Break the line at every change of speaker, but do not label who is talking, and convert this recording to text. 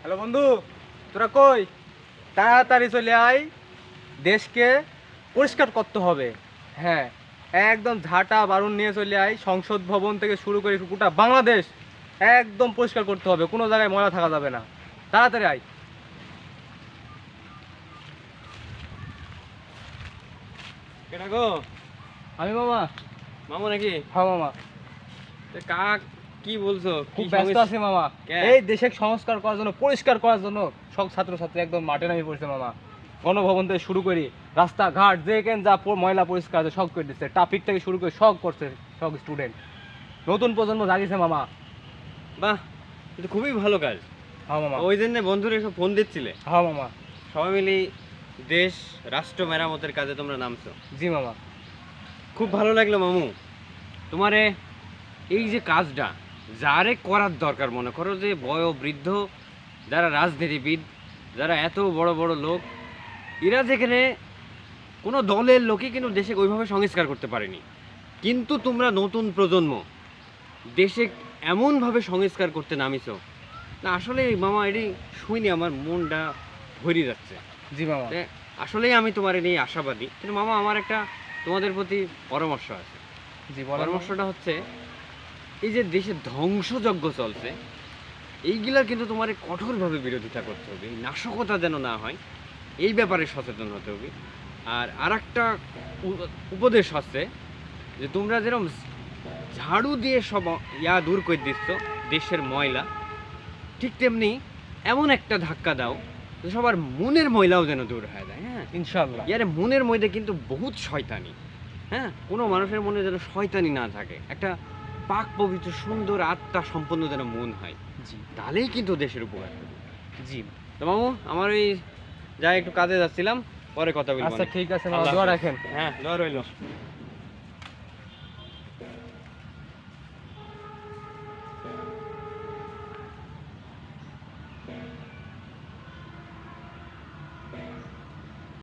Hello বন্ধু, তোরা কই? তাড়াতাড়ি চলে আয়, দেশকে পরিষ্কার করতে হবে। হ্যাঁ, একদম ঝাঁটা বারুণ নিয়ে চলে আয়, সংসদ ভবন থেকে শুরু করে গোটা বাংলাদেশ একদম পরিষ্কার করতে হবে, কোনো জায়গায় ময়লা থাকা যাবে না। তাড়াতাড়ি আয়।
কেটা গো?
আমি মামা।
মামু নাকি?
হ্যাঁ মামা,
কাক কি বলছো?
খুব ব্যস্ত আছি মামা।
কে?
এই দেশে সংস্কার করার জন্য, পরিষ্কার করার জন্য সব ছাত্রছাত্রী একদম মাঠে নামে পড়ছে মামা। গণভবন থেকে শুরু করি, রাস্তাঘাট যেখানে যা ময়লা পরিষ্কার আছে সব করে দিচ্ছে, ট্রাফিক থেকে শুরু করে সব করছে সব স্টুডেন্ট। নতুন প্রজন্ম জাগিছে মামা।
বাহ, এটা খুবই ভালো কাজ।
হ্যাঁ মামা।
ওই জন্য বন্ধুরা সব ফোন দিচ্ছিলে,
হ্যাঁ মামা।
সবাই মিলে দেশ রাষ্ট্র মেরামতের কাজে তোমরা নামছো।
জি মামা।
খুব ভালো লাগলো মামু। তোমারে এই যে কাজটা যারে করার দরকার, মনে করো যে বৃদ্ধ যারা রাজনীতিবিদ, যারা এত বড় বড় লোক, এরা যেখানে কোনো দলের লোকই কিন্তু দেশে ওইভাবে সংস্কার করতে পারেনি, কিন্তু তোমরা নতুন প্রজন্ম দেশে এমনভাবে সংস্কার করতে নামিছো না। আসলে মামা এটি শুনি আমার মনটা ভরে যাচ্ছে।
জি মামা।
আসলেই আমি তোমার নিয়ে আশাবাদী, কিন্তু মামা আমার একটা তোমাদের প্রতি পরামর্শ আছে।
জি বলেন।
পরামর্শটা হচ্ছে, এই যে দেশে ধ্বংসযজ্ঞ চলছে, এইগুলার কিন্তু তোমার কঠোরভাবে বিরোধিতা করতে হবে। এই নাশকতা যেন না হয়, এই ব্যাপারে সচেতন হতে হবে। আর আরেকটা উপদেশ হচ্ছে যে তোমরা যেরকম ঝাড়ু দিয়ে সব দূর করে দিচ্ছ দেশের ময়লা, ঠিক তেমনি এমন একটা ধাক্কা দাও যে সবার মনের ময়লাও যেন দূর হয়ে যায়। হ্যাঁ
ইনশাআল্লাহ।
ইয়ারে মনের মধ্যে কিন্তু বহুত শয়তানি। হ্যাঁ, কোনো মানুষের মনে যেন শয়তানি না থাকে, একটা পাক পবিত্র সুন্দর আত্মা সম্পন্ন যেন মন হয়।
জি
তাহলেই কিন্তু দেশের উপকার হবে।
জি।
তো মামু, আমার ওই যাই একটু কাজে যাচ্ছিলাম, পরে কথা বলবো।
আচ্ছা ঠিক আছে মামা,
আল্লাহ
দোয়া
হাফেজ।
রাখেন।
হ্যাঁ, দোয়া রইল।